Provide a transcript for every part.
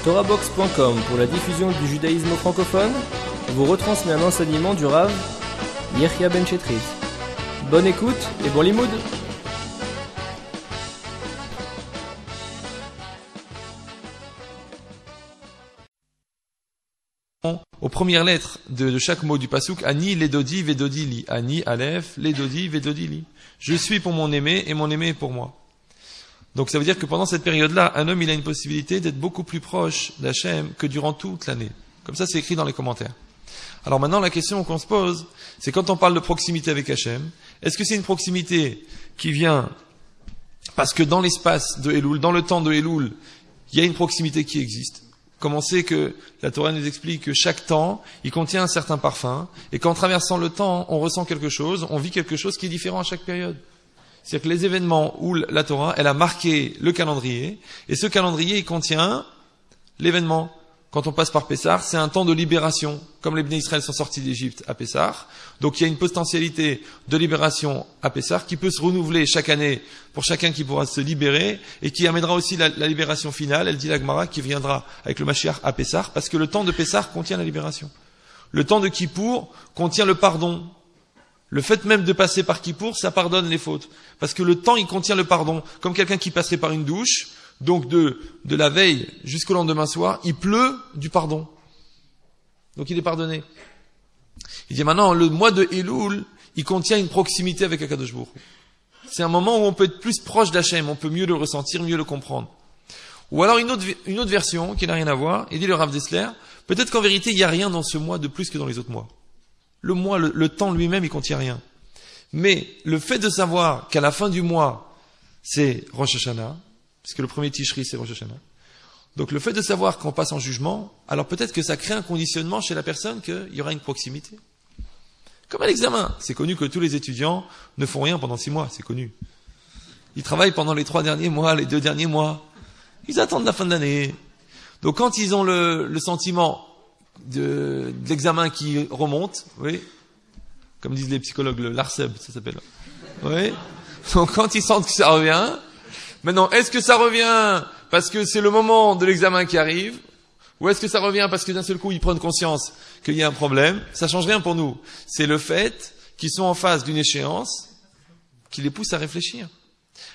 Torahbox.com pour la diffusion du judaïsme francophone vous retransmet un enseignement du Rav Yechia Ben Chetrit. Bonne écoute et bon limoud. Aux premières lettres de chaque mot du pasuk, Ani, Ledodi, Vedodi, Li. Ani, Aleph, Ledodi, Vedodi, Li. Je suis pour mon aimé et mon aimé est pour moi. Donc ça veut dire que pendant cette période-là, un homme il a une possibilité d'être beaucoup plus proche d'Hachem que durant toute l'année. Comme ça c'est écrit dans les commentaires. Alors maintenant la question qu'on se pose, c'est quand on parle de proximité avec Hachem, est-ce que c'est une proximité qui vient parce que dans l'espace de Elul, dans le temps de Elul, il y a une proximité qui existe? Comme on sait que la Torah nous explique que chaque temps, il contient un certain parfum, et qu'en traversant le temps, on ressent quelque chose, on vit quelque chose qui est différent à chaque période. C'est-à-dire que les événements où la Torah, elle a marqué le calendrier, et ce calendrier, il contient l'événement. Quand on passe par Pessah, c'est un temps de libération, comme les Bnei Israël sont sortis d'Égypte à Pessah. Donc il y a une potentialité de libération à Pessah qui peut se renouveler chaque année pour chacun qui pourra se libérer et qui amènera aussi la libération finale, elle dit la Gemara, qui viendra avec le Mashiach à Pessah, parce que le temps de Pessah contient la libération. Le temps de Kippour contient le pardon. Le fait même de passer par Kippour, ça pardonne les fautes. Parce que le temps, il contient le pardon. Comme quelqu'un qui passerait par une douche, donc de la veille jusqu'au lendemain soir, il pleut du pardon. Donc il est pardonné. Il dit maintenant, le mois de Elul, il contient une proximité avec Akadosh Baruch Hu. C'est un moment où on peut être plus proche d'Hachem, on peut mieux le ressentir, mieux le comprendre. Ou alors une autre version qui n'a rien à voir, il dit le Rav Dessler, peut-être qu'en vérité, il n'y a rien dans ce mois de plus que dans les autres mois. Le mois, le temps lui-même, il contient rien. Mais le fait de savoir qu'à la fin du mois, c'est Rosh Hashanah, parce que le premier Tishri, c'est Rosh Hashanah. Donc le fait de savoir qu'on passe en jugement, alors peut-être que ça crée un conditionnement chez la personne qu'il y aura une proximité. Comme à l'examen. C'est connu que tous les étudiants ne font rien pendant 6 mois, c'est connu. Ils travaillent pendant les 3 derniers mois, les 2 derniers mois. Ils attendent la fin de l'année. Donc quand ils ont le sentiment de l'examen qui remonte, oui, comme disent les psychologues, le l'ARCEB, ça s'appelle. Oui. Donc quand ils sentent que ça revient, maintenant, est-ce que ça revient parce que c'est le moment de l'examen qui arrive, ou est-ce que ça revient parce que d'un seul coup ils prennent conscience qu'il y a un problème? Ça change rien pour nous. C'est le fait qu'ils sont en face d'une échéance qui les pousse à réfléchir.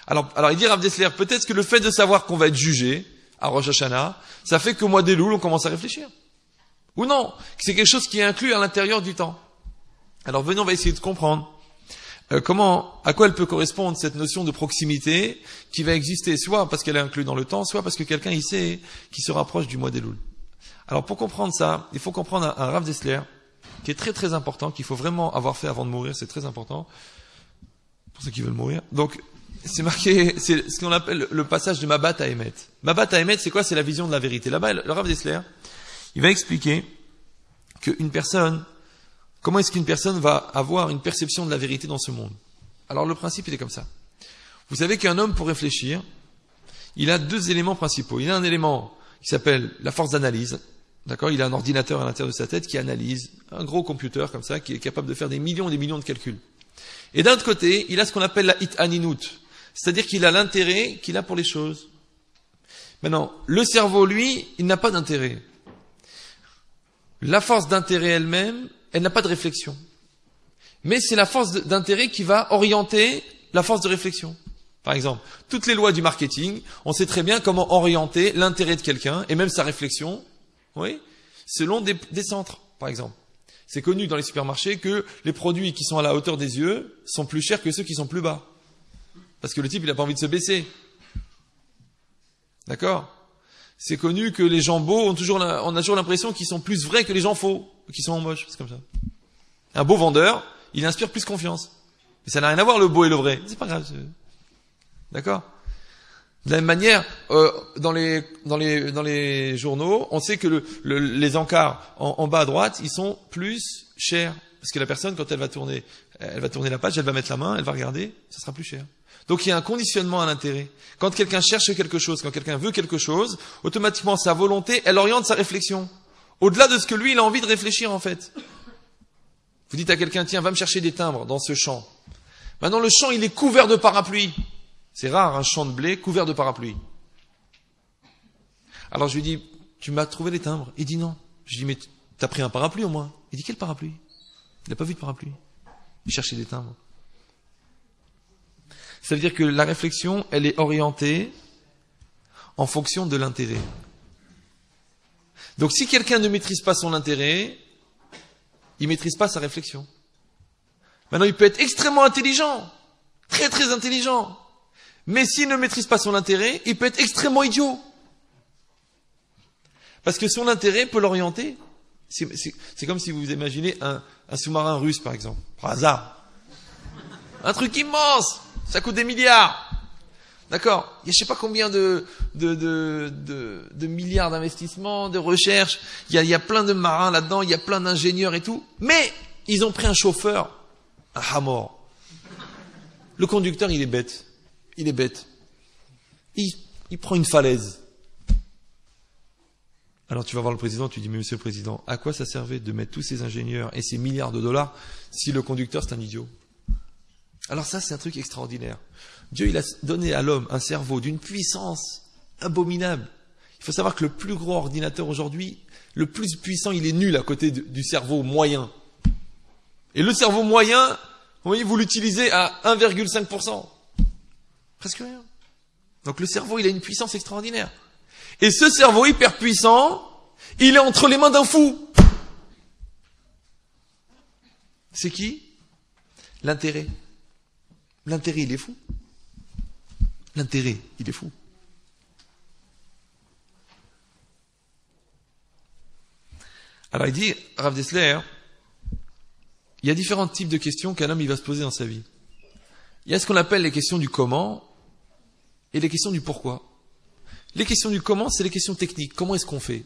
Alors il dit Rav Dessler, peut-être que le fait de savoir qu'on va être jugé à Rosh Hashanah, ça fait qu'au mois d'Elul, on commence à réfléchir. Ou non, c'est quelque chose qui est inclus à l'intérieur du temps. Alors venons, on va essayer de comprendre à quoi elle peut correspondre cette notion de proximité qui va exister, soit parce qu'elle est inclue dans le temps, soit parce que quelqu'un y sait qui se rapproche du mois d'Elul. Alors pour comprendre ça, il faut comprendre un Rav Dessler qui est très très important, qu'il faut vraiment avoir fait avant de mourir, c'est très important pour ceux qui veulent mourir. Donc c'est marqué, c'est ce qu'on appelle le passage de Mabat à Emet. Mabat à Emet, c'est quoi? C'est la vision de la vérité. Là-bas, le Rav Dessler, il va expliquer qu'une personne, comment est-ce qu'une personne va avoir une perception de la vérité dans ce monde? Alors le principe, il est comme ça. Vous savez qu'un homme, pour réfléchir, il a 2 éléments principaux. Il a un élément qui s'appelle la force d'analyse. D'accord? Il a un ordinateur à l'intérieur de sa tête qui analyse, un gros computer comme ça, qui est capable de faire des millions et des millions de calculs. Et d'un autre côté, il a ce qu'on appelle la hit-aninut. C'est-à-dire qu'il a l'intérêt qu'il a pour les choses. Maintenant, le cerveau, lui, il n'a pas d'intérêt. La force d'intérêt elle-même, elle n'a pas de réflexion. Mais c'est la force d'intérêt qui va orienter la force de réflexion. Par exemple, toutes les lois du marketing, on sait très bien comment orienter l'intérêt de quelqu'un, et même sa réflexion, oui, selon des centres, par exemple. C'est connu dans les supermarchés que les produits qui sont à la hauteur des yeux sont plus chers que ceux qui sont plus bas. Parce que le type, il n'a pas envie de se baisser. D'accord? C'est connu que les gens beaux on a toujours l'impression qu'ils sont plus vrais que les gens faux, qui sont moches, c'est comme ça. Un beau vendeur, il inspire plus confiance. Mais ça n'a rien à voir le beau et le vrai. C'est pas grave. D'accord? De la même manière, dans les journaux, on sait que les encarts en bas à droite, ils sont plus chers. Parce que la personne, quand elle va tourner la page, elle va mettre la main, elle va regarder, ça sera plus cher. Donc il y a un conditionnement à l'intérêt. Quand quelqu'un cherche quelque chose, quand quelqu'un veut quelque chose, automatiquement sa volonté, elle oriente sa réflexion. Au-delà de ce que lui, il a envie de réfléchir en fait. Vous dites à quelqu'un, tiens, va me chercher des timbres dans ce champ. Maintenant le champ, il est couvert de parapluies. C'est rare un champ de blé couvert de parapluies. Alors je lui dis, tu m'as trouvé les timbres. Il dit non. Je dis, mais t'as pris un parapluie au moins. Il dit, quel parapluie? Il n'a pas vu de parapluie. Il cherchait des timbres. Ça veut dire que la réflexion, elle est orientée en fonction de l'intérêt. Donc si quelqu'un ne maîtrise pas son intérêt, il maîtrise pas sa réflexion. Maintenant, il peut être extrêmement intelligent, très très intelligent, mais s'il ne maîtrise pas son intérêt, il peut être extrêmement idiot. Parce que son intérêt peut l'orienter. C'est comme si vous imaginez un sous-marin russe, par exemple, par hasard. Un truc immense, ça coûte des milliards. D'accord? Il y a je sais pas combien de milliards d'investissements, de recherches. Il y a plein de marins là-dedans, il y a plein d'ingénieurs et tout. Mais ils ont pris un chauffeur, un hamor. Le conducteur, il est bête. Il est bête. Il prend une falaise. Alors tu vas voir le président, tu dis, mais monsieur le président, à quoi ça servait de mettre tous ces ingénieurs et ces milliards de dollars si le conducteur c'est un idiot? Alors ça, c'est un truc extraordinaire. Dieu, il a donné à l'homme un cerveau d'une puissance abominable. Il faut savoir que le plus gros ordinateur aujourd'hui, le plus puissant, il est nul à côté du cerveau moyen. Et le cerveau moyen, vous voyez, vous l'utilisez à 1,5%. Presque rien. Donc le cerveau, il a une puissance extraordinaire. Et ce cerveau hyper puissant, il est entre les mains d'un fou. C'est qui? L'intérêt. L'intérêt, il est fou. L'intérêt, il est fou. Alors il dit, Rav Dessler, il y a différents types de questions qu'un homme il va se poser dans sa vie. Il y a ce qu'on appelle les questions du comment et les questions du pourquoi. Les questions du comment, c'est les questions techniques. Comment est-ce qu'on fait?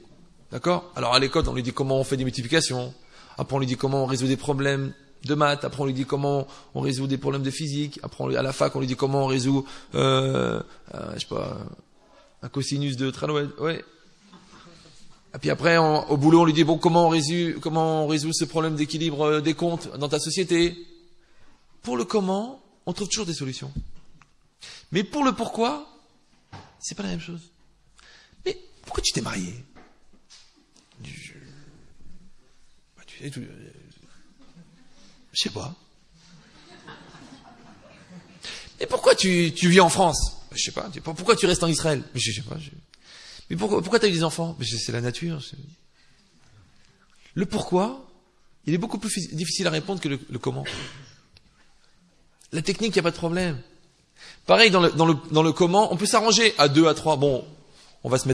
D'accord? Alors à l'école, on lui dit comment on fait des multiplications. Après, on lui dit comment on résout des problèmes de maths. Après, on lui dit comment on résout des problèmes de physique. Après, à la fac, on lui dit comment on résout, je sais pas, un cosinus de Tralou. Ouais. Et puis après, au boulot, on lui dit bon, comment on résout ce problème d'équilibre des comptes dans ta société? Pour le comment, on trouve toujours des solutions. Mais pour le pourquoi, c'est pas la même chose. Mais pourquoi tu t'es marié? Je sais pas. Mais pourquoi tu vis en France? Je sais pas. Pourquoi tu restes en Israël? Je sais pas. Mais pourquoi tu as eu des enfants? C'est la nature. Le pourquoi, il est beaucoup plus difficile à répondre que le comment. La technique, il n'y a pas de problème. Pareil, dans le comment, on peut s'arranger à 2, à 3. Bon, on va se mettre